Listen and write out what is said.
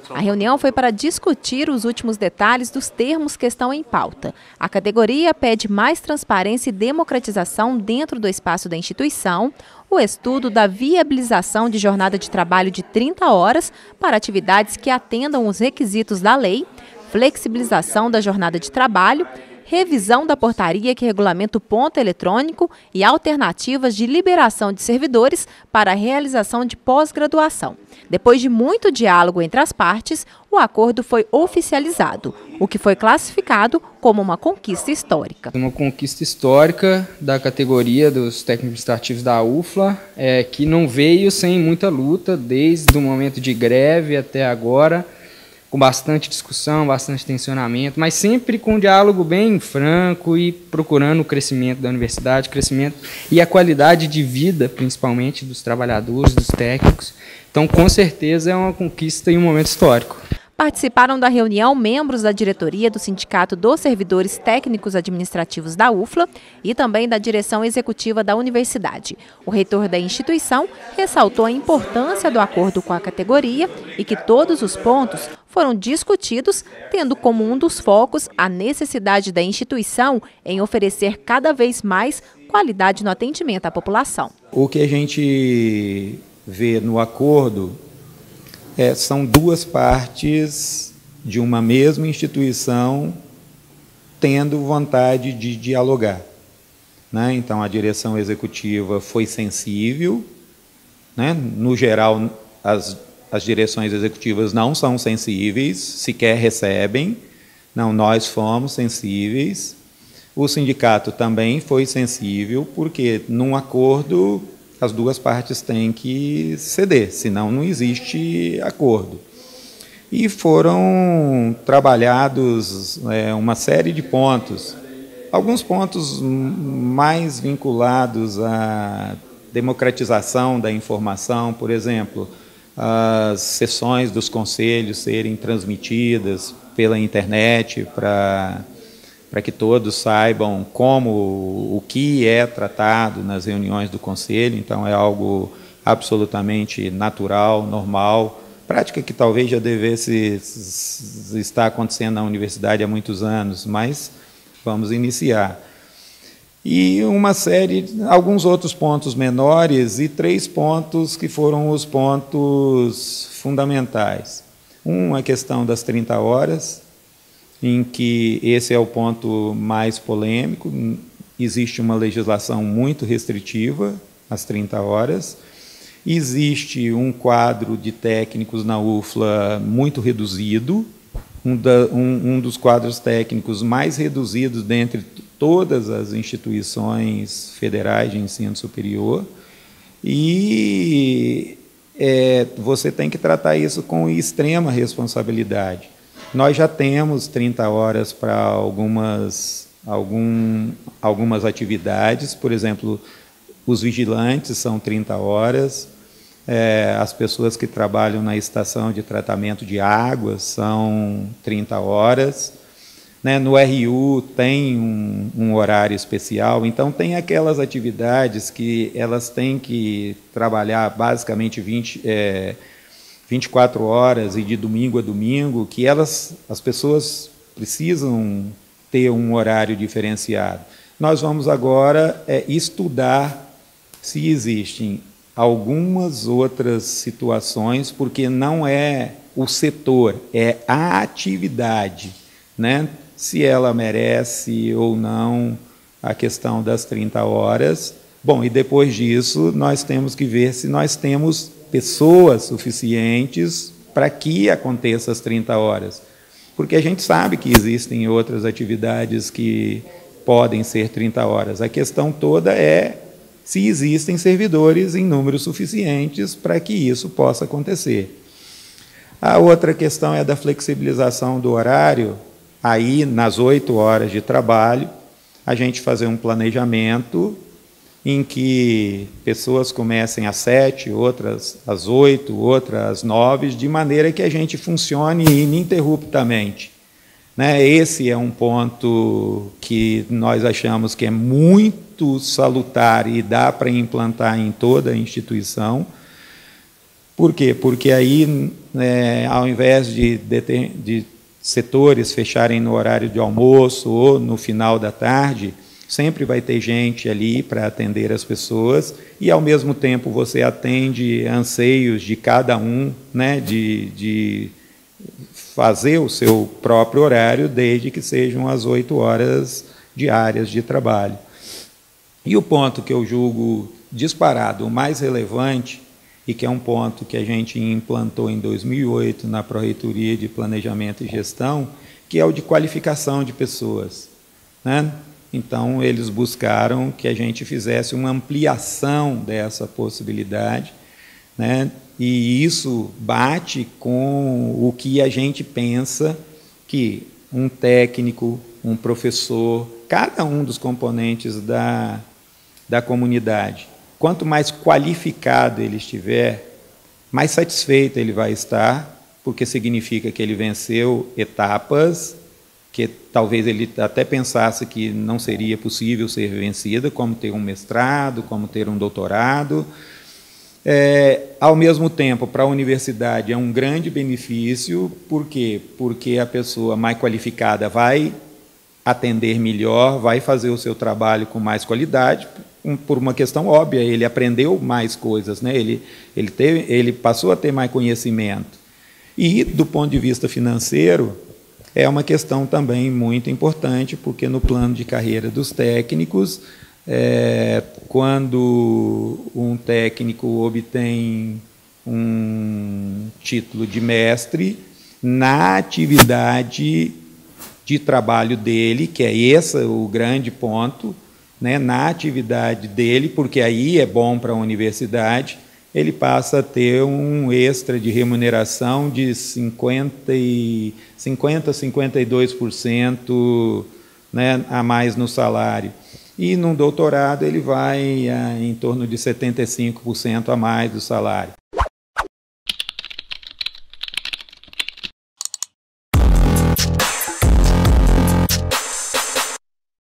A reunião foi para discutir os últimos detalhes dos termos que estão em pauta. A categoria pede mais transparência e democratização dentro do espaço da instituição, o estudo da viabilização de jornada de trabalho de 30 horas para atividades que atendam os requisitos da lei, flexibilização da jornada de trabalho, revisão da portaria que regulamenta o ponto eletrônico e alternativas de liberação de servidores para a realização de pós-graduação. Depois de muito diálogo entre as partes, o acordo foi oficializado, o que foi classificado como uma conquista histórica. Uma conquista histórica da categoria dos técnicos administrativos da UFLA, que não veio sem muita luta, desde o momento de greve até agora, com bastante discussão, bastante tensionamento, mas sempre com um diálogo bem franco e procurando o crescimento da universidade, crescimento e a qualidade de vida, principalmente, dos trabalhadores, dos técnicos. Então, com certeza, é uma conquista e um momento histórico. Participaram da reunião membros da diretoria do Sindicato dos Servidores Técnicos Administrativos da UFLA e também da direção executiva da universidade. O reitor da instituição ressaltou a importância do acordo com a categoria e que todos os pontos foram discutidos, tendo como um dos focos a necessidade da instituição em oferecer cada vez mais qualidade no atendimento à população. O que a gente vê no acordo são duas partes de uma mesma instituição tendo vontade de dialogar, né? Então, a direção executiva foi sensível, né? No geral, as direções executivas não são sensíveis, sequer recebem. Não, nós fomos sensíveis. O sindicato também foi sensível, porque num acordo as duas partes têm que ceder, senão não existe acordo. E foram trabalhados uma série de pontos, alguns pontos mais vinculados à democratização da informação, por exemplo, as sessões dos conselhos serem transmitidas pela internet para que todos saibam o que é tratado nas reuniões do conselho. Então, é algo absolutamente natural, normal, prática que talvez já devesse estar acontecendo na universidade há muitos anos, mas vamos iniciar. E alguns outros pontos menores e 3 pontos que foram os pontos fundamentais. A questão das 30 horas, em que esse é o ponto mais polêmico. Existe uma legislação muito restritiva, às 30 horas. Existe um quadro de técnicos na UFLA muito reduzido, um dos quadros técnicos mais reduzidos dentre todas as instituições federais de ensino superior. E você tem que tratar isso com extrema responsabilidade. Nós já temos 30 horas para algumas atividades, por exemplo, os vigilantes são 30 horas, as pessoas que trabalham na estação de tratamento de água são 30 horas, né? No RU tem um horário especial, então tem aquelas atividades que elas têm que trabalhar basicamente 24 horas e de domingo a domingo, que as pessoas precisam ter um horário diferenciado. Nós vamos agora estudar se existem algumas outras situações, porque não é o setor, é a atividade, né? Se ela merece ou não a questão das 30 horas. Bom, e depois disso nós temos que ver se nós temos pessoas suficientes para que aconteça as 30 horas. Porque a gente sabe que existem outras atividades que podem ser 30 horas. A questão toda é se existem servidores em números suficientes para que isso possa acontecer. A outra questão é da flexibilização do horário. Aí, nas 8 horas de trabalho, a gente fazer um planejamento em que pessoas comecem às 7, outras às 8, outras às 9, de maneira que a gente funcione ininterruptamente, né? Esse é um ponto que nós achamos que é muito salutar e dá para implantar em toda a instituição. Por quê? Porque aí, ao invés de setores fecharem no horário de almoço ou no final da tarde, sempre vai ter gente ali para atender as pessoas e, ao mesmo tempo, você atende anseios de cada um, né, de fazer o seu próprio horário, desde que sejam as 8 horas diárias de trabalho. E o ponto que eu julgo disparado, o mais relevante, e que é um ponto que a gente implantou em 2008 na Pró-Reitoria de Planejamento e Gestão, que é o de qualificação de pessoas, né? Então, eles buscaram que a gente fizesse uma ampliação dessa possibilidade, né? E isso bate com o que a gente pensa que um técnico, um professor, cada um dos componentes da comunidade, quanto mais qualificado ele estiver, mais satisfeito ele vai estar, porque significa que ele venceu etapas que talvez ele até pensasse que não seria possível ser vencida, como ter um mestrado, como ter um doutorado. Ao mesmo tempo, para a universidade é um grande benefício, por quê? Porque a pessoa mais qualificada vai atender melhor, vai fazer o seu trabalho com mais qualidade, por uma questão óbvia, ele aprendeu mais coisas, né? Ele passou a ter mais conhecimento. E, do ponto de vista financeiro, é uma questão também muito importante, porque no plano de carreira dos técnicos, quando um técnico obtém um título de mestre, na atividade de trabalho dele, que é esse o grande ponto, né, na atividade dele, porque aí é bom para a universidade, ele passa a ter um extra de remuneração de 52%, né, a mais no salário. E, num doutorado, ele vai em torno de 75% a mais do salário.